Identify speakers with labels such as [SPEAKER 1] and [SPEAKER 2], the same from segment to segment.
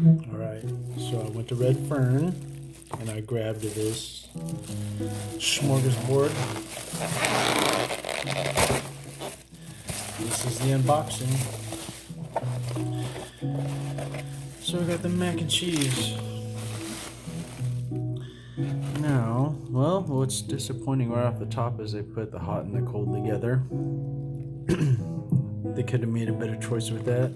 [SPEAKER 1] Alright, so I went to Red Fern and I grabbed this smorgasbord. This is the unboxing. So I got the mac and cheese. Now, well, what's disappointing right off the top is they put the hot and the cold together. They could have made a better choice with that.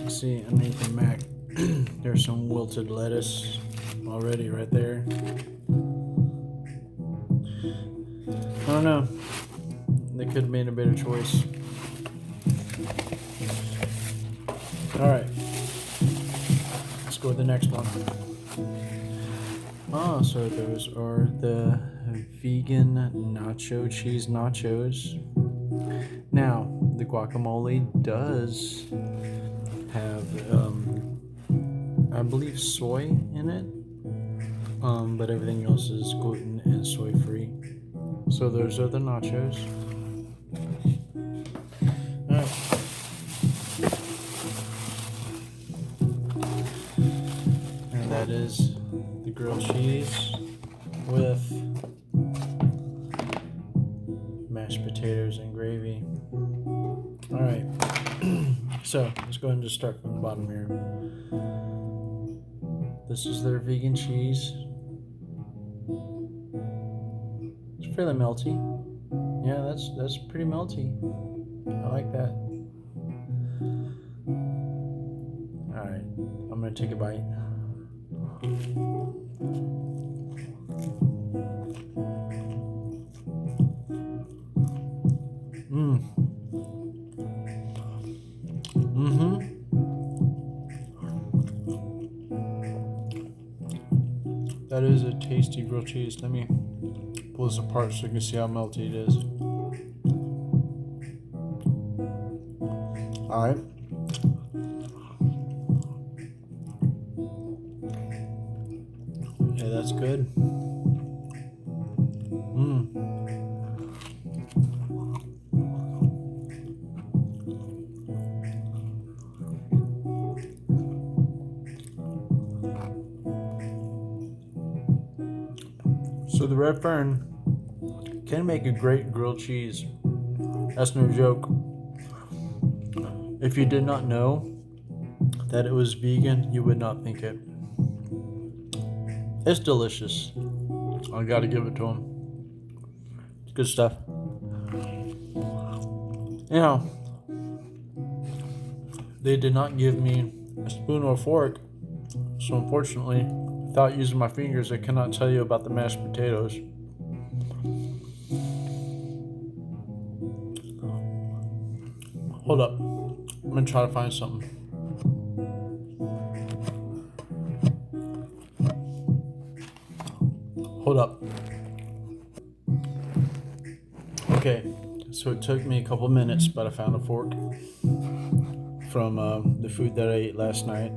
[SPEAKER 1] You see, underneath the mac, there's some wilted lettuce already right there. I don't know. They could have made a better choice. Alright. Let's go with the next one. Oh, so those are the vegan nacho cheese nachos. Now, the guacamole does have, I believe, soy in it, but everything else is gluten and soy free. So those are the nachos. All right. And that is the grilled cheese with mashed potatoes and gravy. All right. So let's go ahead and just start from the bottom here. This is their vegan cheese. It's fairly melty. Yeah, that's pretty melty. I like that. All right, I'm gonna take a bite. That is a tasty grilled cheese. Let me pull this apart so you can see how melty it is. Alright. Yeah, that's good. So the Red Fern can make a great grilled cheese. That's no joke. If you did not know that it was vegan, you would not think it. It's delicious. I gotta give it to them. It's good stuff. You know, they did not give me a spoon or a fork, so unfortunately, without using my fingers, I cannot tell you about the mashed potatoes. Hold up. I'm gonna try to find something. Hold up. Okay, so it took me a couple minutes, but I found a fork from the food that I ate last night.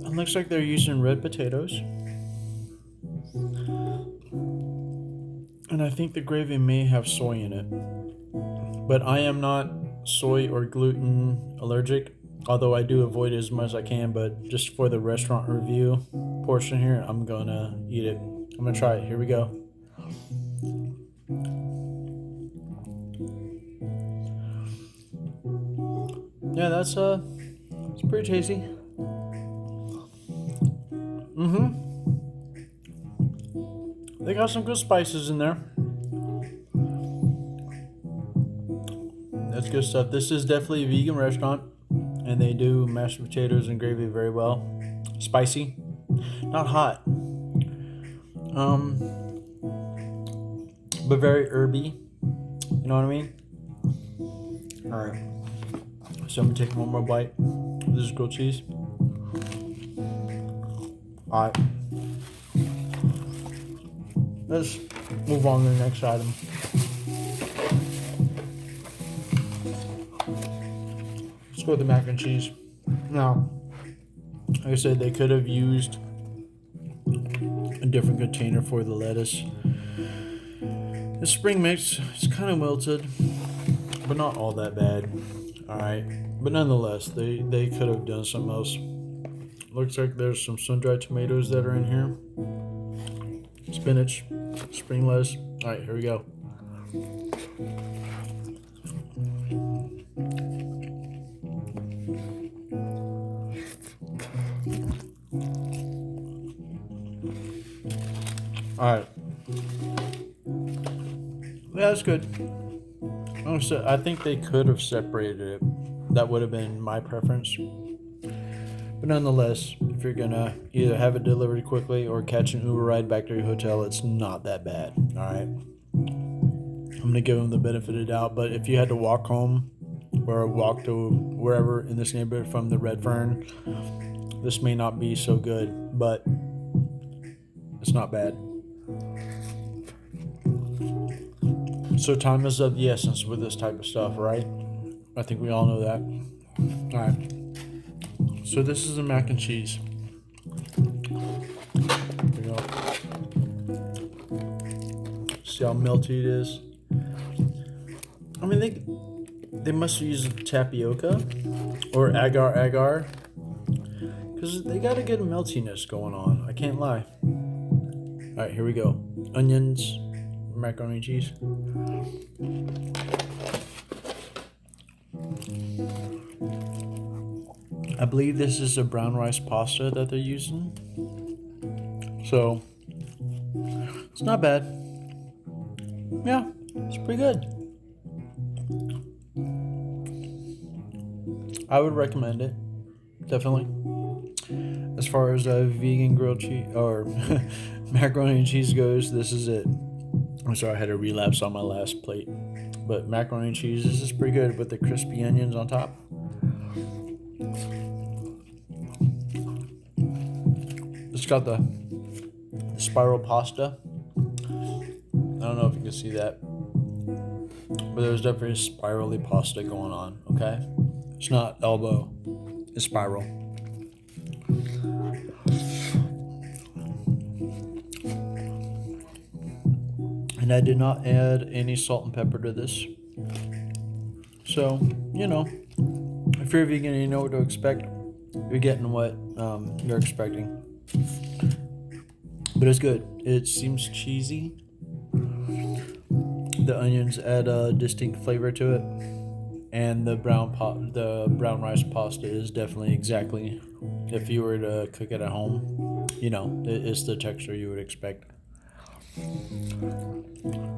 [SPEAKER 1] It looks like they're using red potatoes. And I think the gravy may have soy in it. But I am not soy or gluten allergic, although I do avoid it as much as I can. But just for the restaurant review portion here, I'm gonna eat it. I'm gonna try it. Here we go. Yeah, that's it's pretty tasty. They got some good spices in there. That's good stuff. This is definitely a vegan restaurant, and they do mashed potatoes and gravy very well. Spicy, not hot. But very herby. You know what I mean? All right. So I'm gonna take one more bite. This is grilled cheese. All right. Let's move on to the next item. Let's go with the mac and cheese. Now, like I said, they could have used a different container for the lettuce. The spring mix is kind of wilted, but not all that bad. All right, but nonetheless, they could have done something else. Looks like there's some sun-dried tomatoes that are in here. Spinach, spring lettuce. All right, here we go. All right. Yeah, that's good. Honestly, I think they could have separated it. That would have been my preference. But nonetheless, if you're gonna either have it delivered quickly or catch an Uber ride back to your hotel, it's not that bad. All right. I'm gonna give them the benefit of the doubt. But if you had to walk home or walk to wherever in this neighborhood from the Red Fern, this may not be so good, but it's not bad. So time is of the essence with this type of stuff, right? I think we all know that. All right. So this is a mac and cheese. Here we go. See how melty it is? I mean, they must use tapioca or agar, because they got a good meltiness going on. I can't lie. All right, here we go. Onions, macaroni and cheese. I believe this is a brown rice pasta that they're using. So, it's not bad. Yeah, it's pretty good. I would recommend it. Definitely. As far as vegan grilled cheese or macaroni and cheese goes, this is it. I'm sorry, I had a relapse on my last plate. But macaroni and cheese, this is pretty good with the crispy onions on top. It's got the spiral pasta. I don't know if you can see that, but there's definitely a spirally pasta going on. Okay, it's not elbow, it's spiral. And I did not add any salt and pepper to this, so if you're a vegan and you know what to expect, you're getting what you're expecting. But it's good. It seems cheesy. The onions add a distinct flavor to it, and the brown rice pasta is definitely exactly, if you were to cook it at home, it's the texture you would expect.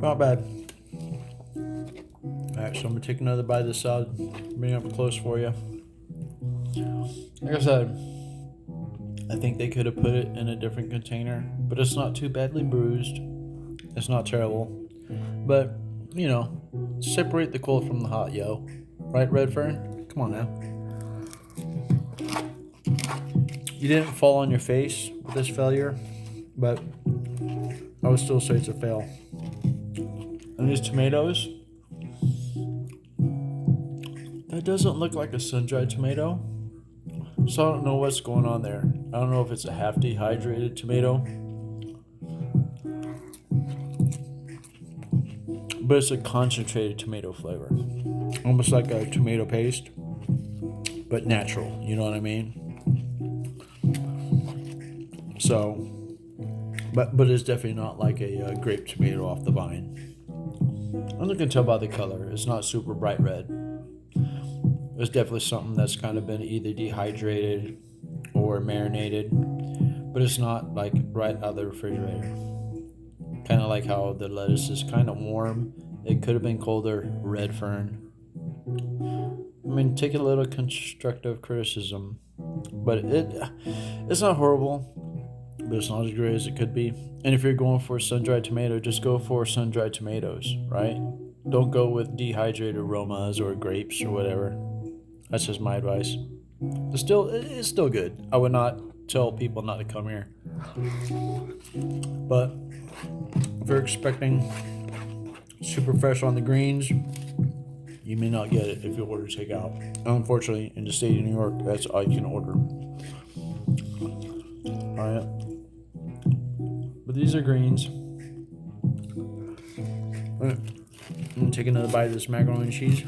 [SPEAKER 1] Not bad. Alright, so I'm gonna take another bite of this salad, bring it up close for you. Like I said, I think they could have put it in a different container, but it's not too badly bruised. It's not terrible. But, separate the cold from the hot, yo. Right, Red Fern? Come on now. You didn't fall on your face with this failure, but I would still say it's a fail. And these tomatoes, that doesn't look like a sun-dried tomato. So I don't know what's going on there. I don't know if it's a half dehydrated tomato, but it's a concentrated tomato flavor. Almost like a tomato paste, but natural, you know what I mean? So, but it's definitely not like a grape tomato off the vine. And you can tell by the color, it's not super bright red. It's definitely something that's kind of been either dehydrated or marinated, but it's not like right out of the refrigerator. Kind of like how the lettuce is kind of warm. It could have been colder. Red Fern. I mean, take a little constructive criticism, but it's not horrible, but it's not as great as it could be. And if you're going for a sun-dried tomato, just go for sun-dried tomatoes, right? Don't go with dehydrated Romas or grapes or whatever. That's just my advice. It's still good. I would not tell people not to come here. But if you're expecting super fresh on the greens, you may not get it if you order takeout. Unfortunately, in the state of New York, that's all you can order. Alright. But these are greens. Alright. I'm gonna take another bite of this macaroni and cheese.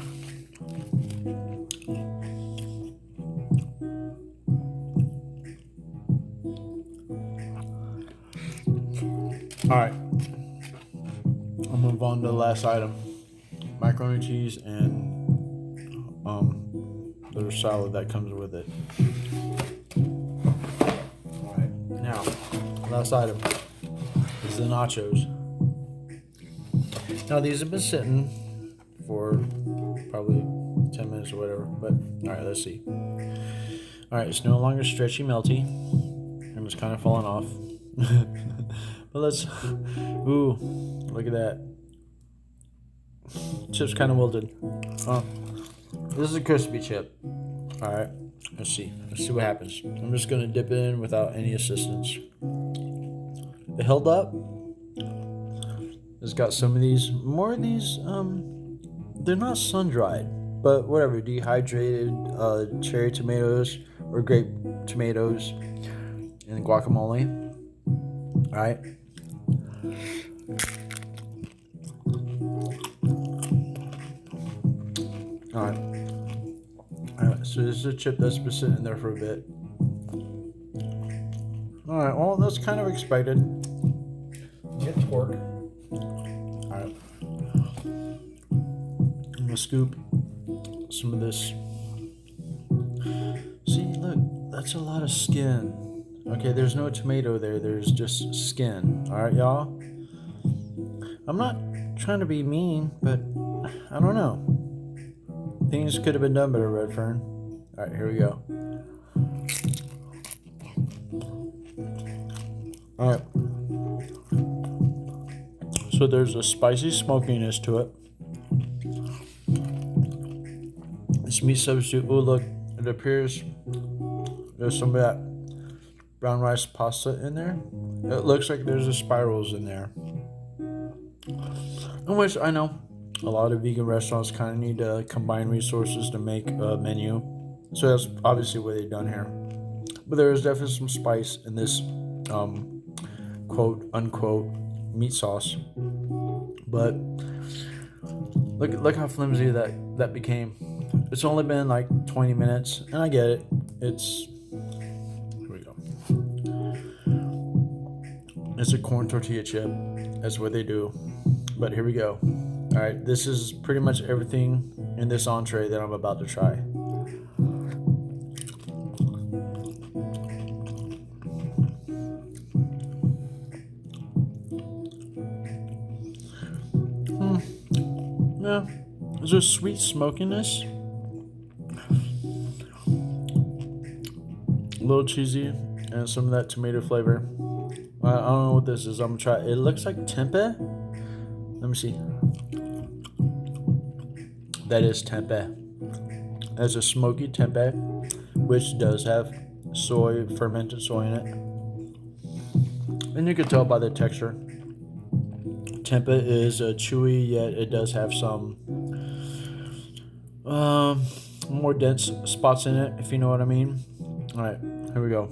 [SPEAKER 1] Alright, I'll move on to the last item. Macaroni and cheese and the salad that comes with it. Alright, now, last item is the nachos. Now these have been sitting for probably 10 minutes or whatever, but alright, let's see. Alright, it's no longer stretchy melty, and it's kind of falling off. But let's, ooh, look at that. Chip's kind of wilted. This is a crispy chip. Alright, let's see what happens. I'm just gonna dip it in without any assistance. It held up. It's got some of these, more of these, they're not sun-dried, but whatever, dehydrated cherry tomatoes or grape tomatoes and guacamole. Alright. Alright, so this is a chip that's been sitting there for a bit. Alright, well, that's kind of expected. Get torque. Alright. I'm gonna scoop some of this. See, look, that's a lot of skin. Okay, there's no tomato there, there's just skin. Alright, y'all? I'm not trying to be mean, but I don't know. Things could have been done better, Red Fern. Alright, here we go. Alright. So there's a spicy smokiness to it. This meat substitute, oh look, it appears there's some of that brown rice pasta in there. It looks like there's a spirals in there. In which I know a lot of vegan restaurants kind of need to combine resources to make a menu. So that's obviously what they've done here. But there is definitely some spice in this quote unquote meat sauce. But look how flimsy that became. It's only been like 20 minutes, and I get it. Here we go. It's a corn tortilla chip. That's what they do. But here we go. Alright, this is pretty much everything in this entree that I'm about to try. Yeah, there's a sweet smokiness. A little cheesy, and some of that tomato flavor. I don't know what this is. I'm gonna try it. It looks like tempeh. Let me see. That is tempeh. That's a smoky tempeh, which does have soy, fermented soy in it. And you can tell by the texture. Tempeh is chewy, yet it does have some more dense spots in it, if you know what I mean. Alright, here we go.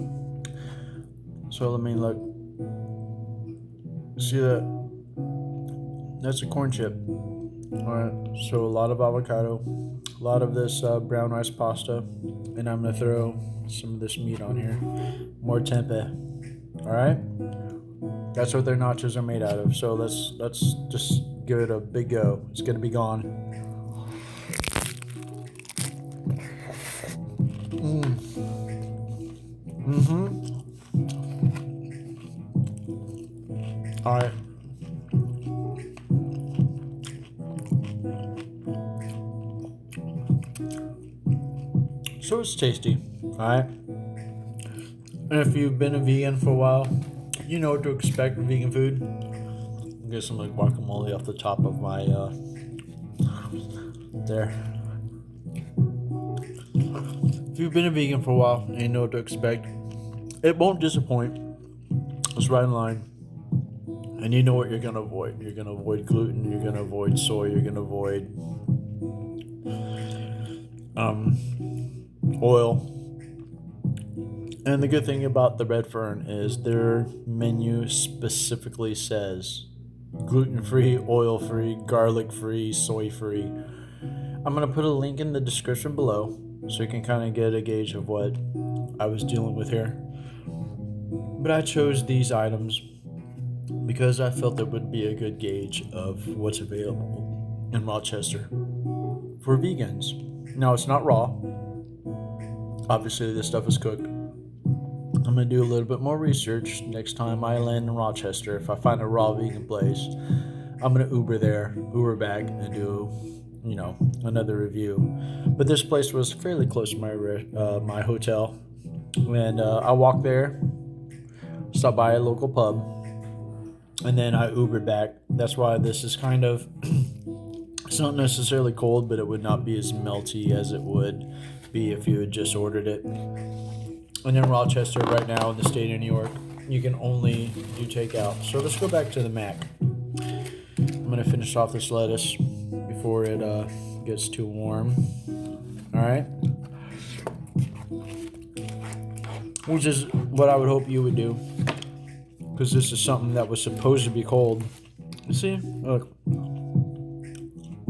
[SPEAKER 1] So let me look. See that? That's a corn chip. Alright, so a lot of avocado, a lot of this brown rice pasta, and I'm gonna throw some of this meat on here. More tempeh. Alright? That's what their nachos are made out of. So let's just give it a big go. It's gonna be gone. Alright. So it's tasty. Alright. And if you've been a vegan for a while, you know what to expect from vegan food. I'll get some like guacamole off the top of my there. If you've been a vegan for a while and you know what to expect, it won't disappoint. It's right in line. And you know what you're gonna avoid. You're gonna avoid gluten, you're gonna avoid soy, you're gonna avoid oil. And the good thing about the Red Fern is their menu specifically says gluten-free, oil-free, garlic-free, soy-free. I'm going to put a link in the description below so you can kind of get a gauge of what I was dealing with here. But I chose these items because I felt it would be a good gauge of what's available in Rochester for vegans. Now, it's not raw. Obviously, this stuff is cooked. I'm going to do a little bit more research next time I land in Rochester. If I find a raw vegan place, I'm going to Uber back, and do, another review. But this place was fairly close to my hotel. And I walked there, stopped by a local pub, and then I Ubered back. That's why this is kind of, it's not necessarily cold, but it would not be as melty as it would be if you had just ordered it. And in Rochester right now in the state of New York, you can only do takeout. So let's go back to the Mac. I'm going to finish off this lettuce before it gets too warm. All right. Which is what I would hope you would do, because this is something that was supposed to be cold. You see? Look.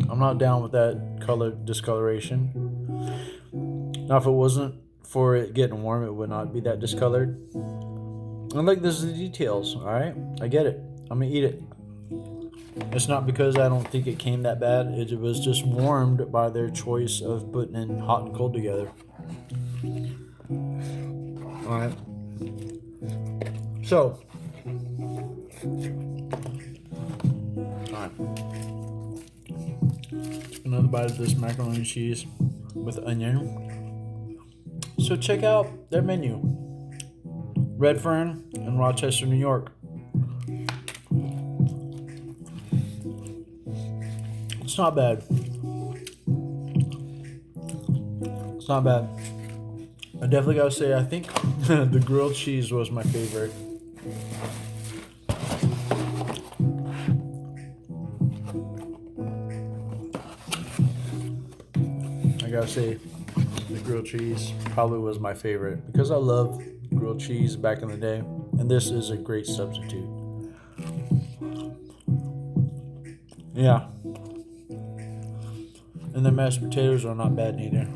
[SPEAKER 1] I'm not down with that color discoloration. Now, if it wasn't for it getting warm, it would not be that discolored. And like, this is the details, all right? I get it. I'm going to eat it. It's not because I don't think it came that bad. It was just warmed by their choice of putting in hot and cold together. All right. So, all right. Another bite of this macaroni and cheese with onion. So check out their menu. Red Fern in Rochester, New York. It's not bad. It's not bad. I definitely gotta say, I think the grilled cheese was my favorite. I gotta say, the grilled cheese probably was my favorite because I love grilled cheese back in the day, and this is a great substitute. Yeah. And the mashed potatoes are not bad neither.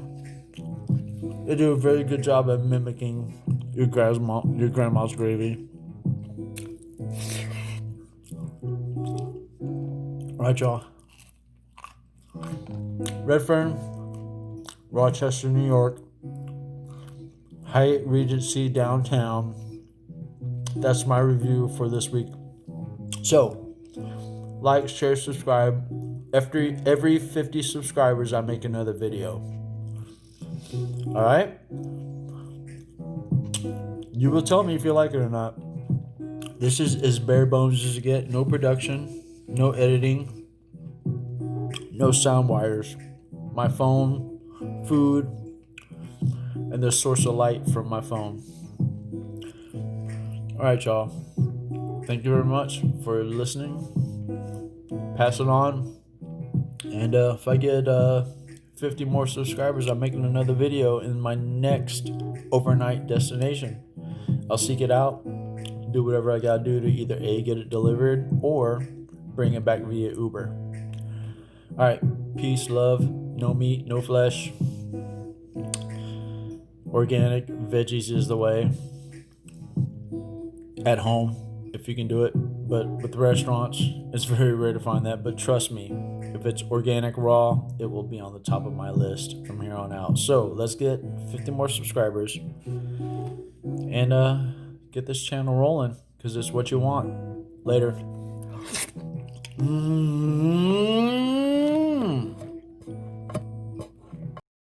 [SPEAKER 1] They do a very good job of mimicking your grandma's gravy. Alright, y'all. Red Fern, Rochester, New York. Hyatt Regency downtown. That's my review for this week. So, like, share, subscribe. Every 50 subscribers, I make another video. Alright? You will tell me if you like it or not. This is as bare bones as you get. No production, no editing, no sound wires. My phone, food, and the source of light from my phone. Alright, y'all. Thank you very much for listening. Pass it on. And if I get 50 more subscribers, I'm making another video in my next overnight destination. I'll seek it out, do whatever I gotta do to either A, get it delivered, or bring it back via Uber. Alright, peace, love, no meat, no flesh. Organic, veggies is the way. At home, if you can do it. But with the restaurants, it's very rare to find that. But trust me, if it's organic raw, it will be on the top of my list from here on out. So let's get 50 more subscribers and get this channel rolling, because it's what you want. Later.